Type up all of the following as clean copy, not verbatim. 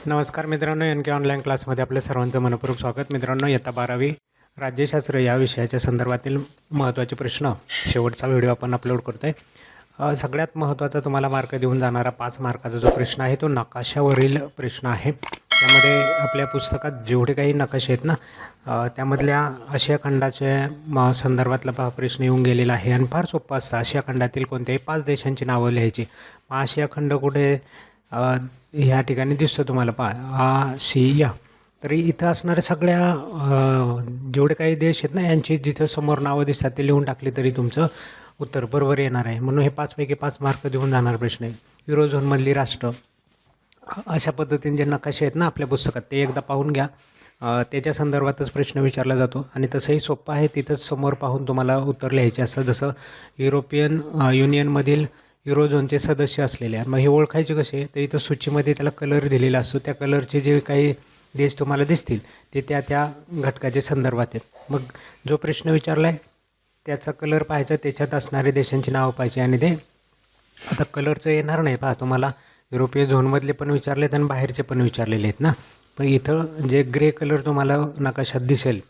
नमस्कार मित्रांनो, एन के ऑनलाईन क्लासमध्ये आपल्या सर्वांचं मनपूर्वक स्वागत. मित्रांनो, इयत्ता 12वी राज्यशास्त्र या विषयाच्या संदर्भातील महत्त्वाचे प्रश्न शेवटचा व्हिडिओ आपण अपलोड करतो आहे. सगळ्यात महत्त्वाचा तुम्हाला मार्क देऊन जाणारा 5 मार्काचा जो प्रश्न आहे तो नकाशावरील प्रश्न आहे. त्यामध्ये आपल्या पुस्तकात जेवढे काही नकाशे आहेत ना, त्यामधल्या आशिया खंडाच्या संदर्भातला प्रश्न येऊन गेलेला आहे आणि फार सोपं असतं. आशिया खंडातील कोणत्याही 5 देशांची नावं लिहायची. आशिया खंड कुठे ह्या ठिकाणी दिसतो तुम्हाला, आशिया. तरी इथं असणाऱ्या सगळ्या जेवढे काही देश आहेत ना, यांची जिथं समोर नावं दिसतात ते लिहून टाकली तरी तुमचं उत्तर बरोबर येणार आहे. म्हणून हे 5 पैकी 5 मार्क देऊन जाणार प्रश्न आहे. युरोझोनमधली राष्ट्र, अशा पद्धतीने जे नकाशे आहेत ना आपल्या पुस्तकात ते एकदा पाहून घ्या. त्याच्या संदर्भातच प्रश्न विचारला जातो आणि तसंही सोपं आहे. तिथंच समोर पाहून तुम्हाला उत्तर लिहायचे असतं. जसं युरोपियन युनियनमधील युरोझोनचे सदस्य असलेले आहे. मग हे ओळखायचे कसे, तर इथं सूचीमध्ये त्याला कलर दिलेला असतो. त्या कलरचे जे काही देश तुम्हाला दिसतील ते त्या घटकाच्या संदर्भात आहेत. मग जो प्रश्न विचारला आहे त्याचा कलर पाहायचा, त्याच्यात असणारे देशांची नावं पाहिजे. आणि ते आता कलरचं येणार नाही, पहा तुम्हाला युरोपियन झोनमधले पण विचारलेत आणि बाहेरचे पण विचारलेले आहेत ना. पण इथं जे ग्रे कलर तुम्हाला नकाशात दिसेल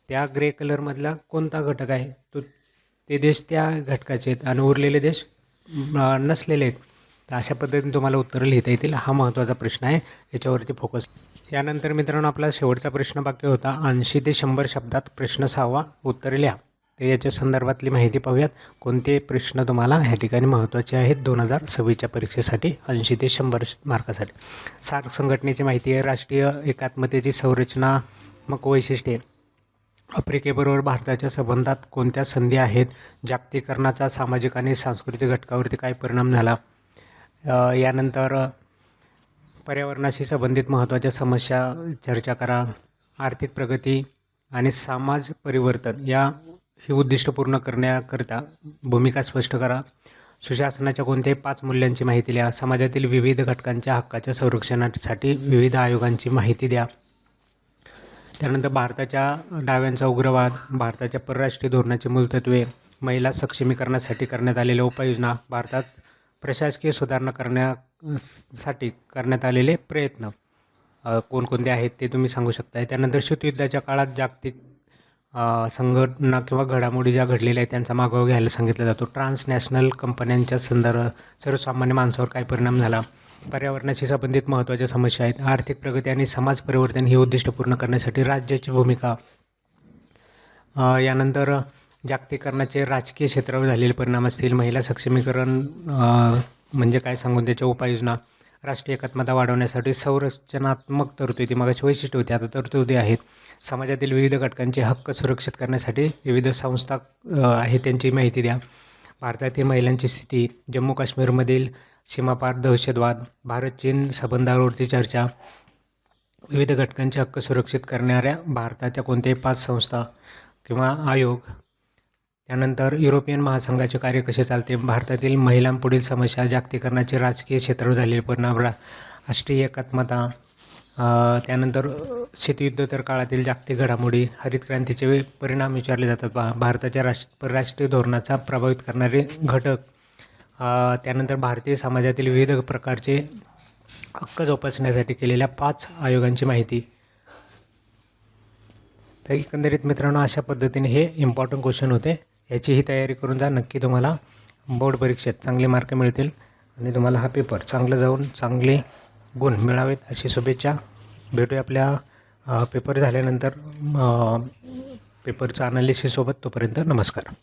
त्या ग्रे कलरमधला कोणता घटक आहे तो ते देश त्या घटकाचे आहेत आणि उरलेले देश नसलेले आहेत. तर अशा पद्धतीने तुम्हाला उत्तरं लिहिता येतील. हा महत्त्वाचा प्रश्न आहे, याच्यावरती फोकस. यानंतर मित्रांनो आपला शेवटचा प्रश्न बाकी होता 80 ते 100 शब्दात प्रश्न 6वा उत्तर लिहा. तर याच्या संदर्भातली माहिती पाहूयात. कोणते प्रश्न तुम्हाला ह्या ठिकाणी महत्त्वाचे आहेत 2026च्या परीक्षेसाठी 80 ते 100 मार्कासाठी. सार्क संघटनेची माहिती आहे. राष्ट्रीय एकात्मतेची संरचनात्मक वैशिष्ट्ये. आफ्रिकेबरोबर भारताच्या संबंधात कोणत्या संधी आहेत. जागतिकीकरणाचा सामाजिक आणि सांस्कृतिक घटकावरती काय परिणाम झाला. यानंतर पर्यावरणाशी संबंधित महत्त्वाच्या समस्या चर्चा करा. आर्थिक प्रगती आणि समाज परिवर्तन ही उद्दिष्ट पूर्ण करण्याकरिता भूमिका स्पष्ट करा. सुशासनाच्या कोणत्याही 5 मूल्यांची माहिती द्या. समाजातील विविध घटकांच्या हक्काच्या संरक्षणासाठी विविध आयोगांची माहिती द्या. त्यानंतर भारताच्या डाव्यांचा उग्रवाद, भारताच्या परराष्ट्रीय धोरणाची मूलतत्वे, महिला सक्षमीकरणासाठी करण्यात आलेल्या उपाययोजना, भारतात प्रशासकीय सुधारणा करण्यासाठी करण्यात आलेले प्रयत्न कोणकोणते आहेत ते तुम्ही सांगू शकता. त्यानंतर शीतयुद्धाच्या काळात जागतिक संघटना किंवा घडामोडी ज्या घडलेल्या आहेत त्यांचा मागोवा घ्यायला सांगितला जातो. ट्रान्सनॅशनल कंपन्यांच्या सर्वसामान्य माणसावर काय परिणाम झाला. पर्यावरणाशी संबंधित महत्त्वाच्या समस्या आहेत. आर्थिक प्रगती आणि समाज परिवर्तन ही उद्दिष्ट पूर्ण करण्यासाठी राज्याची भूमिका. यानंतर जागतिकीकरणाचे राजकीय क्षेत्रावर झालेले परिणाम असतील. महिला सक्षमीकरण म्हणजे काय सांगून त्याच्या उपाययोजना. राष्ट्रीय एकात्मता वाढवण्यासाठी संरचनात्मक तरतुदी, मगाची वैशिष्ट्य होती, आता तरतुदी आहेत. समाजातील विविध घटकांचे हक्क सुरक्षित करण्यासाठी विविध संस्था आहेत त्यांची माहिती द्या. भारतातील महिलांची स्थिती. जम्मू काश्मीरमधील सीमापार दहशतवाद. भारत चीन संबंधावरती चर्चा. विविध घटकांचे हक्क सुरक्षित करणाऱ्या भारताच्या कोणत्याही 5 संस्था किंवा आयोग. त्यानंतर युरोपियन महासंघाचे कार्य कसे चालते. भारतातील महिलांपुढील समस्या. जागतिकीकरणाचे राजकीय क्षेत्रावर झालेले परिणाम. राष्ट्रीय एकात्मता. त्यानंतर शीतयुद्धोत्तर काळातील जागतिक घडामोडी. हरित क्रांतीचे परिणाम विचारले जातात. भारताच्या परराष्ट्रीय धोरणाचा प्रभावित करणारे घटक. त्यानंतर भारतीय समाजातील विविध प्रकारचे हक्क जोपासण्यासाठी केलेल्या 5 आयोगांची माहिती. तर एकंदरीत मित्रांनो अशा पद्धतीने हे इम्पॉर्टंट क्वेश्चन होते. याचीही तयारी करून जा. नक्की तुम्हाला बोर्ड परीक्षेत चांगले मार्क मिळतील आणि तुम्हाला हा पेपर चांगलं जाऊन चांगले गुण मिळावेत अशी शुभेच्छा. भेटूया आपल्या पेपर झाल्यानंतर पेपरचा अनालिसिससोबत. तोपर्यंत नमस्कार.